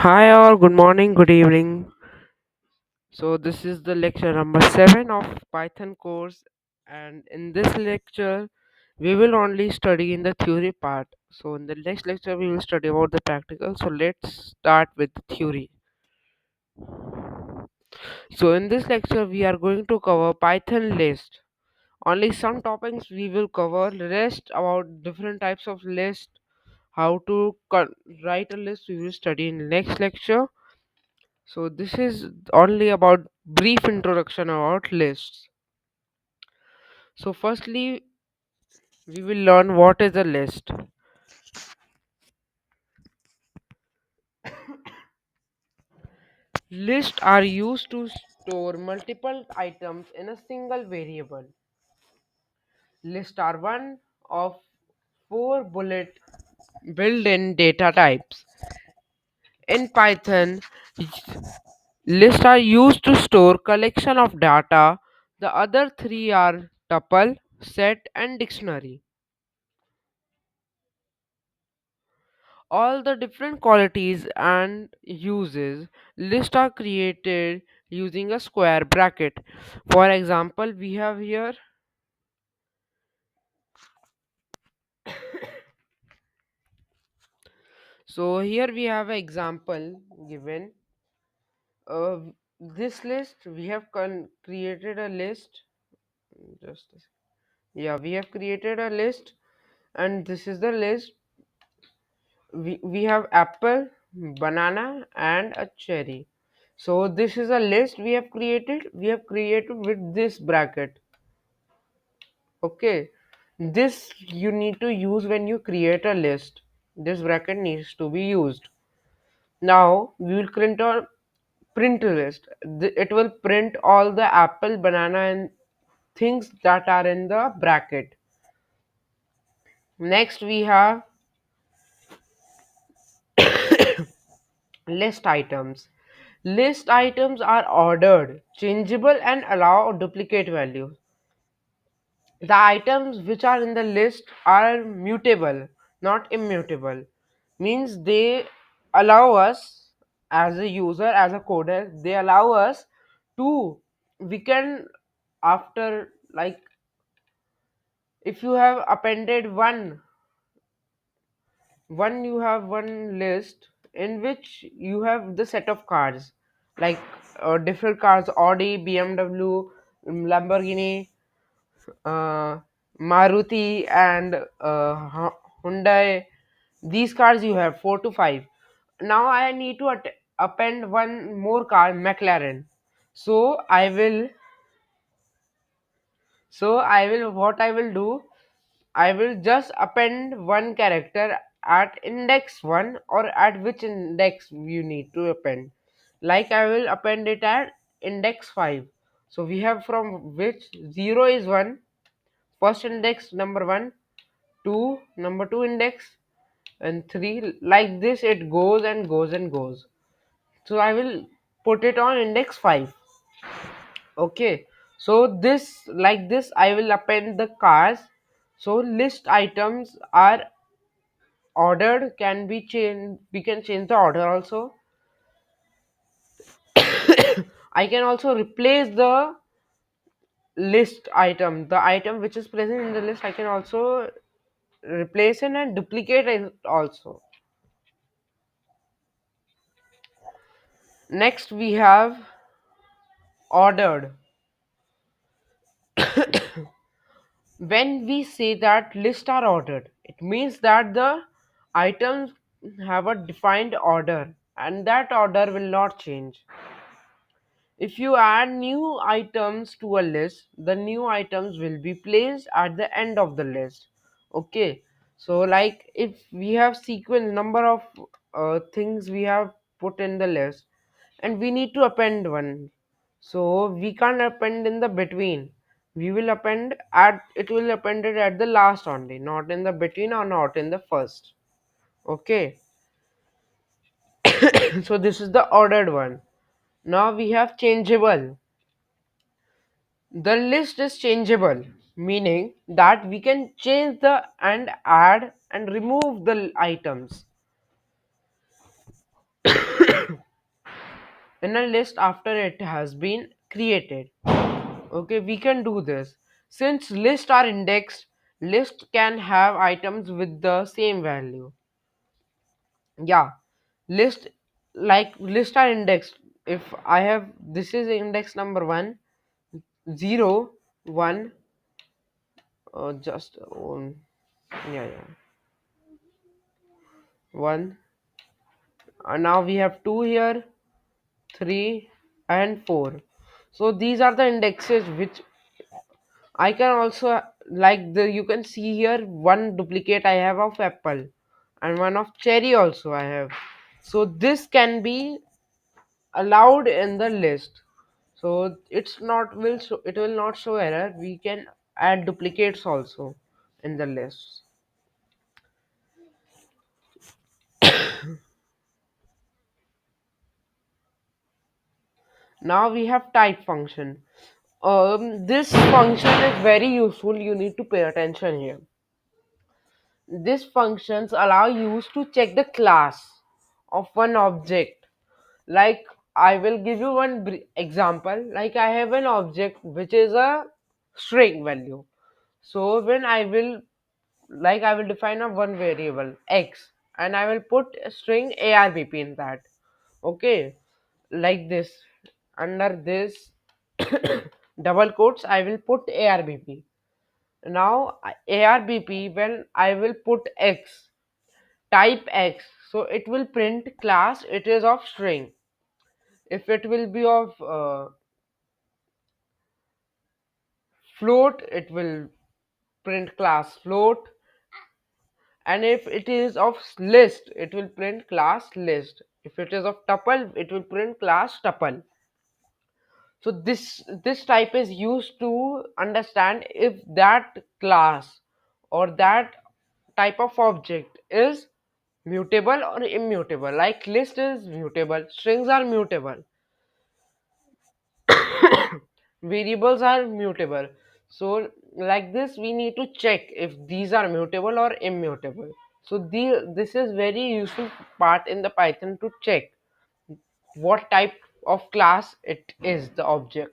Hi all, good morning, good evening. So this is the lecture number 7 of Python course, and in this lecture we will only study in the theory part. So in the next lecture we will study about the practical. So let's start with the theory. So in this lecture we are going to cover Python list. Only some topics we will cover, rest about different types of list, how to write a list we will study in next lecture. So this is only about brief introduction about lists. So firstly, we will learn what is a list. Lists are used to store multiple items in a single variable. Lists are one of four bullet built-in data types. In Python, lists are used to store collection of data. The other three are tuple, set, and dictionary. All the different qualities and uses list are created using a square bracket. For example, we have here, so here we have an example given. uh, this list we have created a list. Just a Yeah, we have created a list, and this is the list. We have apple, banana, and a cherry. So this is a list we have created with this bracket. Okay, this you need to use when you create a list. This bracket needs to be used. Now we will print a list. It will print all the apple, banana, and things that are in the bracket. Next we have list items. List items are ordered, changeable, and allow duplicate values. The items which are in the list are mutable, not immutable. Means they allow us, as a user, as a coder, they allow us to, we can, after, like, if you have appended one you have one list in which you have the set of cars, like different cars, Audi, BMW, Lamborghini, uh, Maruti, and Hyundai. These cars you have 4 to 5. Now I need to append one more car, McLaren. So what I will do, I will just append one character at index 1, or at which index you need to append. Like I will append it at index 5. So we have from which 0 is 1, first index number 1, 2 number 2 index, and 3, like this it goes and goes and goes. So I will put it on index 5. Okay, so this, like this I will append the cars. So list items are ordered, can be changed, we can change the order also. I can also replace the list item, the item which is present in the list, I can also replace it and duplicate it also. Next we have ordered. When we say that lists are ordered, it means that the items have a defined order, and that order will not change. If you add new items to a list, the new items will be placed at the end of the list. Okay, so like if we have sequence number of things we have put in the list, and we need to append one, so we can't append in the between. We will append at, it will append it at the last only, not in the between or not in the first. Okay, so this is the ordered one. Now we have changeable. The list is changeable, meaning that we can change the and add and remove the items. in a list after it has been created. Okay, we can do this. Since lists are indexed, list can have items with the same value. Yeah, list, like list are indexed. If I have, this is index number 1, 0, 1, just yeah, yeah, 1, and now we have 2 here, 3 and 4. So these are the indexes which I can also, like the, you can see here one duplicate I have of apple and one of cherry also I have. So this can be allowed in the list. So it's not will show, it will not show error. We can add duplicates also in the list. Now we have type function. This function is very useful. You need to pay attention here. These functions allow you to check the class of one object. Like I will give you one example. Like I have an object which is a string value. So when I will, like I will define a one variable x and I will put a string arbp in that. Okay, like this, under this double quotes I will put arbp. Now arbp, when I will put x, type x, so it will print class it is of string. If it will be of float, it will print class float, and if it is of list, it will print class list. If it is of tuple, it will print class tuple. So this type is used to understand if that class or that type of object is mutable or immutable. Like list is mutable, strings are mutable, variables are mutable. So like this we need to check if these are mutable or immutable. So this is very useful part in the python to check what type of class it is, the object.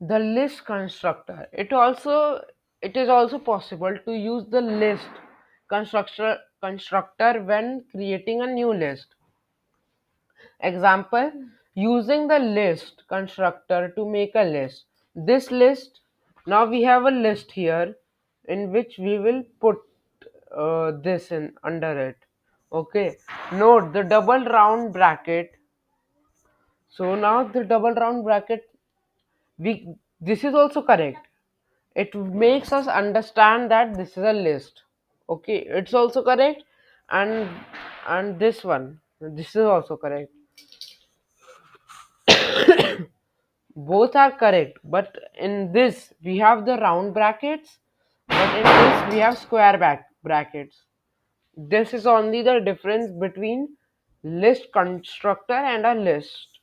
The list constructor, it is also possible to use the list constructor when creating a new list. Example, using the list constructor to make a list. This list, now we have a list here in which we will put this in under it. Okay, note the double round bracket. So now the double round bracket, we, this is also correct. It makes us understand that this is a list. Okay, it's also correct, and this one, this is also correct. Both are correct, but in this we have the round brackets, but in this we have square brackets. This is only the difference between list constructor and a list.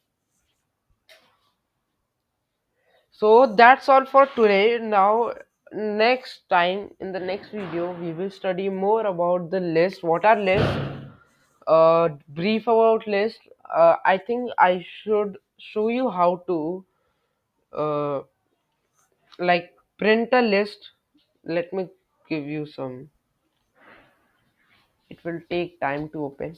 So that's all for today. Now next time, in the next video, we will study more about the list, what are lists, brief about list. I think I should show you how to uh, like print a list. Let me give you some, it will take time to open.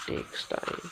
It takes time.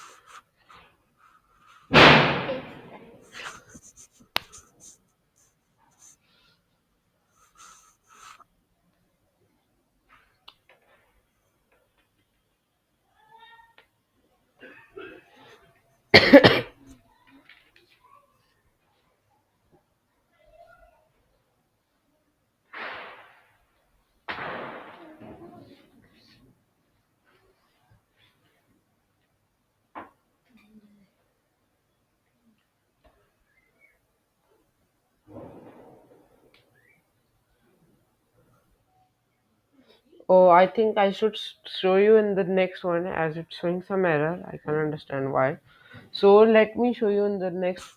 Oh, I think I should show you in the next one as it's showing some error. I can understand why. So let me show you in the next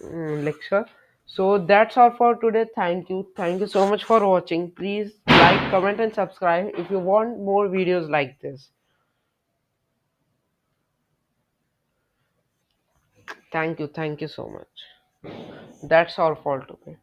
lecture. So that's all for today. Thank you. Thank you so much for watching. Please like, comment, and subscribe if you want more videos like this. Thank you. Thank you so much. That's all for today.